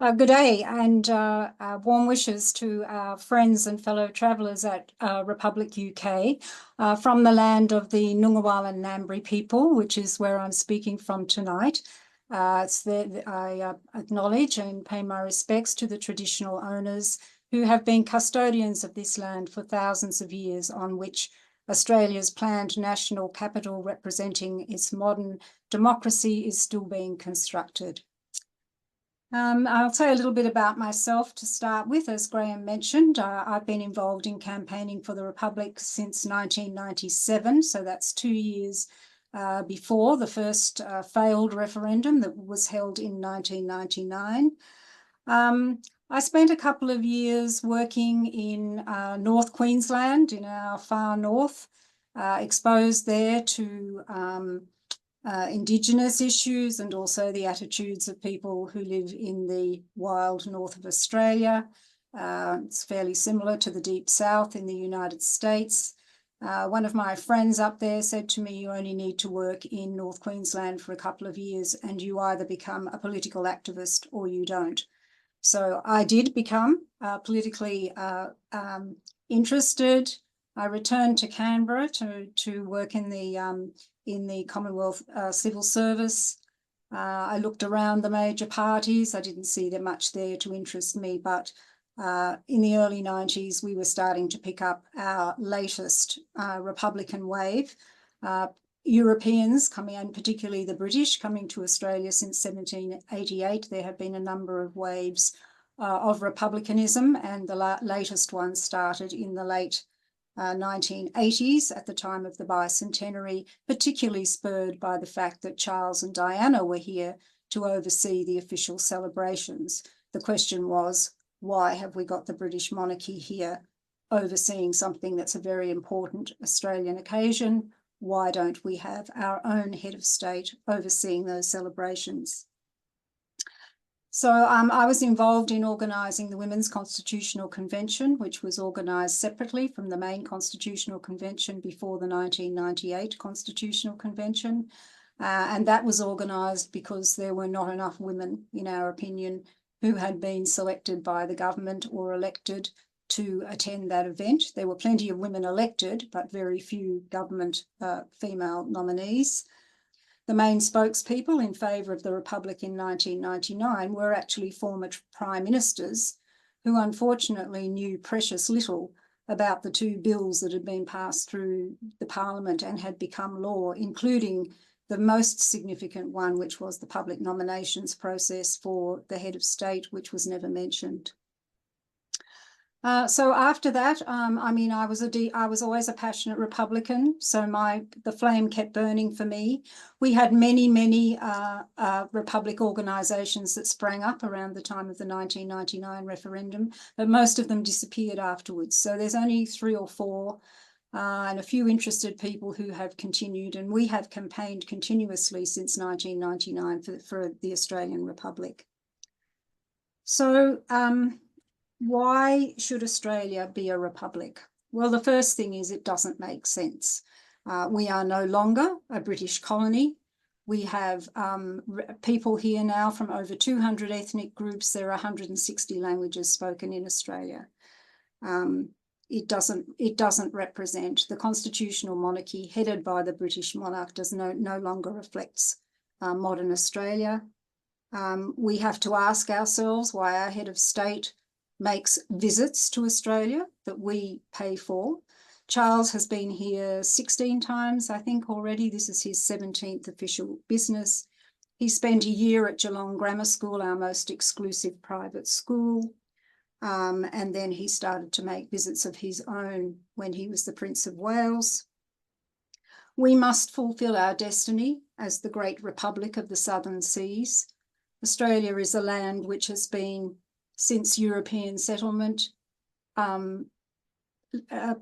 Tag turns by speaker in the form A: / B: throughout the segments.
A: Good day and warm wishes to our friends and fellow travellers at Republic UK from the land of the Ngunnawal and Ngambri people, which is where I'm speaking from tonight. I acknowledge and pay my respects to the traditional owners who have been custodians of this land for thousands of years, on which Australia's planned national capital representing its modern democracy is still being constructed. I'll say a little bit about myself to start with. As Graham mentioned, I've been involved in campaigning for the Republic since 1997, so that's 2 years before the first failed referendum that was held in 1999. I spent a couple of years working in North Queensland, in our far north, exposed there to Indigenous issues and also the attitudes of people who live in the wild north of Australia. It's fairly similar to the deep south in the United States. One of my friends up there said to me, you only need to work in North Queensland for a couple of years and you either become a political activist or you don't. So I did become politically interested. I returned to Canberra to work in the Commonwealth Civil Service. I looked around the major parties. I didn't see that much there to interest me, but in the early 90s, we were starting to pick up our latest Republican wave. Europeans coming, and particularly the British, coming to Australia since 1788. There have been a number of waves of Republicanism, and the latest one started in the late 1980s at the time of the bicentenary, particularly spurred by the fact that Charles and Diana were here to oversee the official celebrations. The question was, why have we got the British monarchy here overseeing something that's a very important Australian occasion? Why don't we have our own head of state overseeing those celebrations? So I was involved in organising the Women's Constitutional Convention, which was organised separately from the main Constitutional Convention before the 1998 Constitutional Convention. And that was organised because there were not enough women, in our opinion, who had been selected by the government or elected to attend that event. There were plenty of women elected, but very few government female nominees. The main spokespeople in favour of the Republic in 1999 were actually former prime ministers who unfortunately knew precious little about the two bills that had been passed through the Parliament and had become law, including the most significant one, which was the public nominations process for the head of state, which was never mentioned. So after that, I mean, I was always a passionate Republican, so the flame kept burning for me. We had many Republic organisations that sprang up around the time of the 1999 referendum, but most of them disappeared afterwards. So there's only 3 or 4 and a few interested people who have continued, and we have campaigned continuously since 1999 for the Australian Republic. So why should Australia be a republic? Well, the first thing is it doesn't make sense. We are no longer a British colony. We have people here now from over 200 ethnic groups. There are 160 languages spoken in Australia. It doesn't represent the constitutional monarchy headed by the British monarch no longer reflects modern Australia. We have to ask ourselves why our head of state makes visits to Australia that we pay for. Charles has been here 16 times, I think, already. This is his 17th official business. He spent a year at Geelong Grammar School, our most exclusive private school. And then he started to make visits of his own when he was the Prince of Wales. We must fulfil our destiny as the great republic of the Southern Seas. Australia is a land which has been, since European settlement,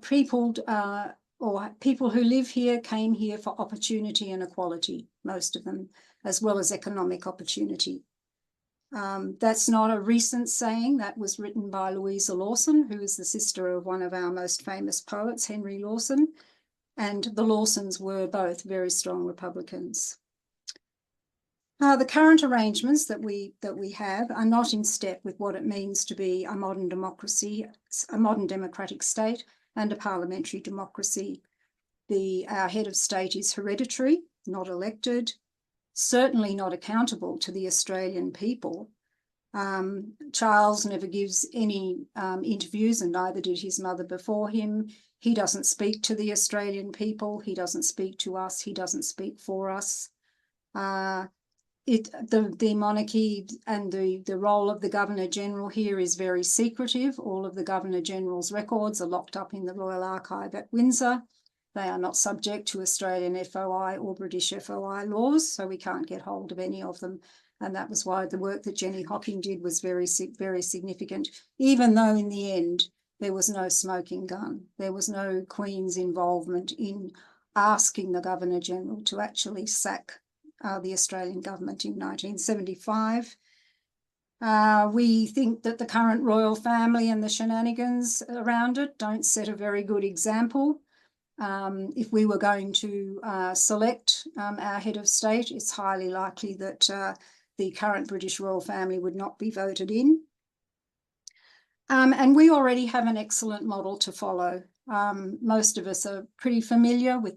A: people who live here came here for opportunity and equality, most of them, as well as economic opportunity. That's not a recent saying. That was written by Louisa Lawson, who is the sister of one of our most famous poets, Henry Lawson, and the Lawsons were both very strong Republicans. The current arrangements that we have are not in step with what it means to be a modern democracy, a modern democratic state, and a parliamentary democracy. Our head of state is hereditary, not elected, certainly not accountable to the Australian people. Charles never gives any interviews, and neither did his mother before him. He doesn't speak to the Australian people. He doesn't speak to us. He doesn't speak for us. The monarchy and the role of the Governor-General here is very secretive. All of the Governor-General's records are locked up in the Royal Archive at Windsor. They are not subject to Australian FOI or British FOI laws, so we can't get hold of any of them. And that was why the work that Jenny Hocking did was very, very significant, even though in the end there was no smoking gun. There was no Queen's involvement in asking the Governor-General to actually sack the Australian government in 1975. We think that the current royal family and the shenanigans around it don't set a very good example. If we were going to select our head of state, it's highly likely that the current British royal family would not be voted in. And we already have an excellent model to follow. Most of us are pretty familiar with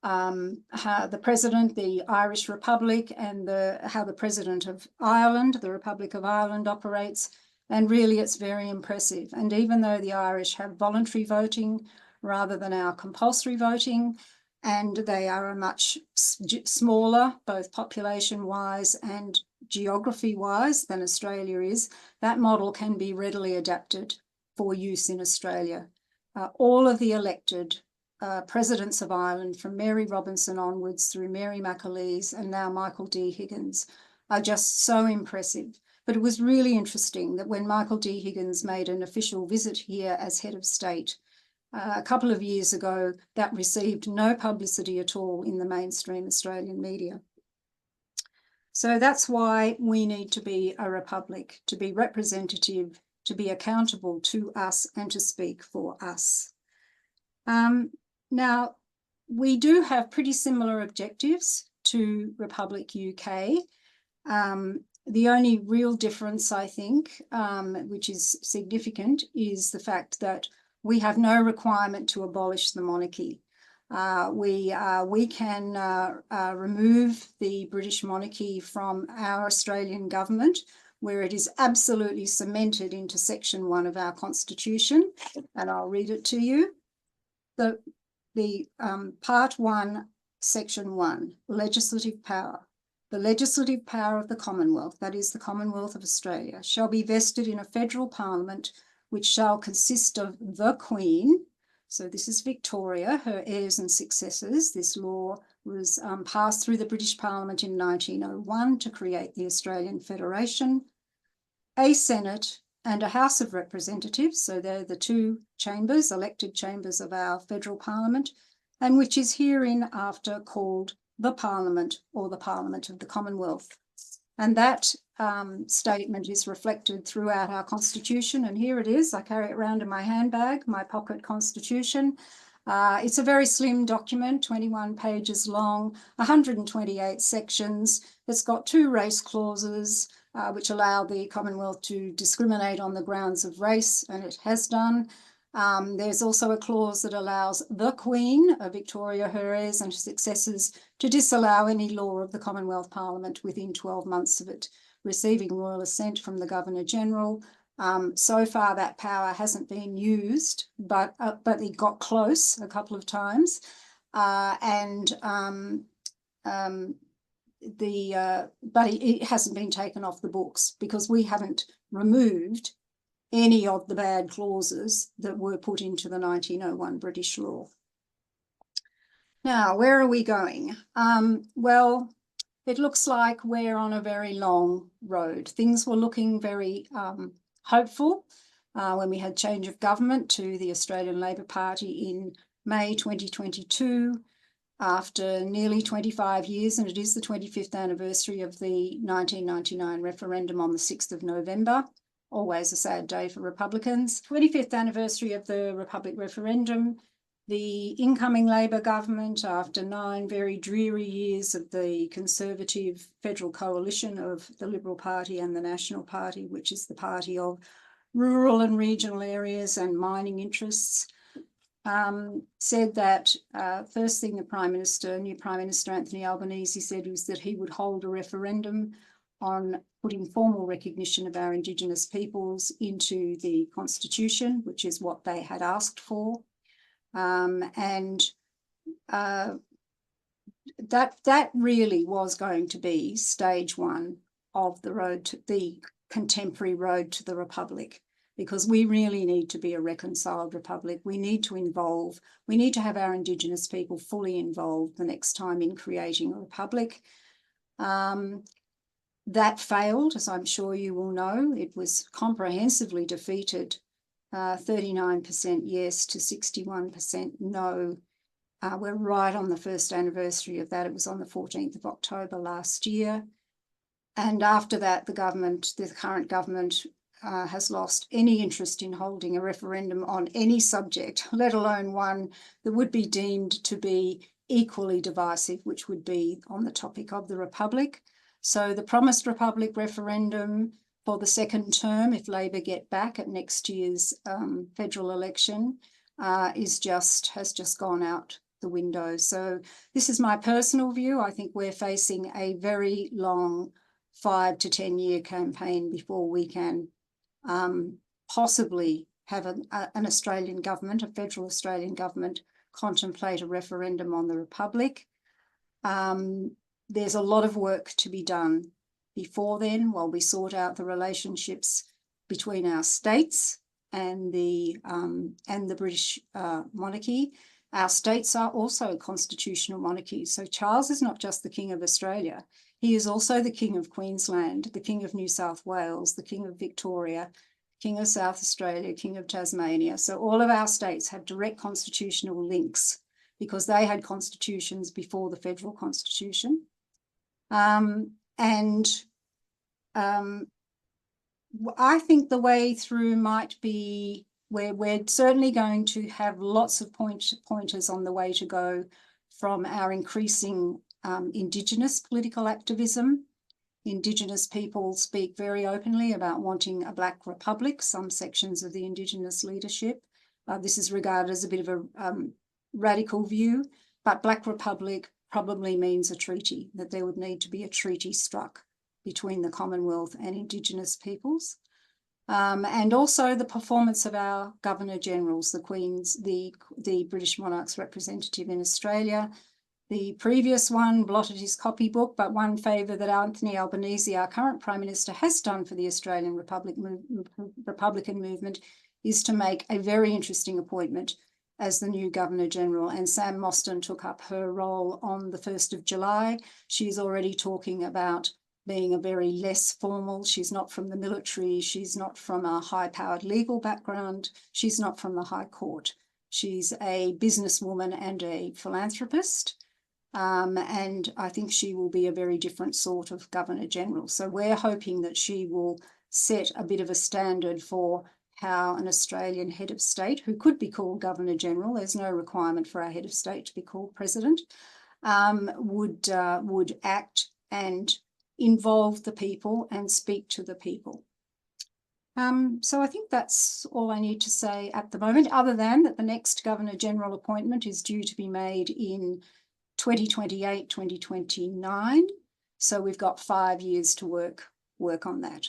A: how the president, the Irish Republic, and how the president of Ireland, the Republic of Ireland, operates. And really, it's very impressive. And even though the Irish have voluntary voting rather than our compulsory voting, and they are a much smaller, both population-wise and geography-wise, than Australia is, that model can be readily adapted for use in Australia. All of the elected presidents of Ireland, from Mary Robinson onwards through Mary McAleese and now Michael D. Higgins, are just so impressive. But it was really interesting that when Michael D. Higgins made an official visit here as head of state a couple of years ago, that received no publicity at all in the mainstream Australian media. So that's why we need to be a republic, to be representative, to be accountable to us and to speak for us. Now, we do have pretty similar objectives to Republic UK. The only real difference, I think, which is significant, is the fact that we have no requirement to abolish the monarchy. We can remove the British monarchy from our Australian government, where it is absolutely cemented into Section 1 of our Constitution, and I'll read it to you. Part 1, Section 1, legislative power. The legislative power of the Commonwealth, that is the Commonwealth of Australia, shall be vested in a federal parliament which shall consist of the Queen. So this is Victoria, her heirs and successors. This law was passed through the British Parliament in 1901 to create the Australian Federation. A Senate and a House of Representatives, so they're the two chambers, elected chambers of our federal parliament, and which is hereinafter called the Parliament or the Parliament of the Commonwealth. And that statement is reflected throughout our Constitution, and here it is. I carry it around in my handbag, my pocket Constitution. It's a very slim document, 21 pages long, 128 sections. It's got 2 race clauses, which allow the Commonwealth to discriminate on the grounds of race, and it has done. There's also a clause that allows the Queen, Victoria, her heirs and successors, to disallow any law of the Commonwealth Parliament within 12 months of it receiving royal assent from the Governor-General. So far that power hasn't been used, but it got close a couple of times. But it hasn't been taken off the books because we haven't removed any of the bad clauses that were put into the 1901 British law. Now, where are we going? Well, it looks like we're on a very long road. Things were looking very hopeful when we had change of government to the Australian Labor Party in May 2022. After nearly 25 years, and it is the 25th anniversary of the 1999 referendum on the 6th of November, always a sad day for Republicans. 25th anniversary of the Republic referendum. The incoming Labor government, after 9 very dreary years of the Conservative federal coalition of the Liberal Party and the National Party, which is the party of rural and regional areas and mining interests, said that first thing the new Prime Minister Anthony Albanese said was that he would hold a referendum on putting formal recognition of our Indigenous peoples into the Constitution, which is what they had asked for. That really was going to be stage 1 of the road to the contemporary road to the Republic, because we really need to be a reconciled republic. We need to have our Indigenous people fully involved the next time in creating a republic. That failed, as I'm sure you will know. It was comprehensively defeated, 39% yes to 61% no. We're right on the first anniversary of that. It was on the 14th of October last year. And after that, the current government has lost any interest in holding a referendum on any subject, let alone one that would be deemed to be equally divisive, which would be on the topic of the Republic. So the promised Republic referendum for the second term, if Labor get back at next year's federal election, has just gone out the window. So this is my personal view. I think we're facing a very long 5 to 10 year campaign before we can possibly have an Australian government, a federal Australian government, contemplate a referendum on the Republic. There's a lot of work to be done before then, while we sort out the relationships between our states and the British monarchy. Our states are also constitutional monarchies. So Charles is not just the King of Australia. He is also the King of Queensland, the King of New South Wales, the King of Victoria, King of South Australia, King of Tasmania. So all of our states have direct constitutional links because they had constitutions before the federal constitution. I think the way through might be where we're certainly going to have lots of pointers on the way to go from our increasing Indigenous political activism. Indigenous people speak very openly about wanting a Black Republic, some sections of the Indigenous leadership. This is regarded as a bit of a radical view, but Black Republic probably means a treaty, that there would need to be a treaty struck between the Commonwealth and Indigenous peoples. And also the performance of our Governor-Generals, the Queen's, the British monarch's representative in Australia. The previous one blotted his copybook, but one favour that Anthony Albanese, our current Prime Minister, has done for the Australian Republican movement is to make a very interesting appointment as the new Governor-General, and Sam Mostyn took up her role on the 1st of July. She's already talking about being a very less formal. She's not from the military. She's not from a high-powered legal background. She's not from the High Court. She's a businesswoman and a philanthropist. And I think she will be a very different sort of Governor-General. So we're hoping that she will set a bit of a standard for how an Australian head of state, who could be called Governor-General, there's no requirement for our head of state to be called President, would act and involve the people and speak to the people. So I think that's all I need to say at the moment, other than that the next Governor-General appointment is due to be made in 2028, 2029. So we've got 5 years to work on that.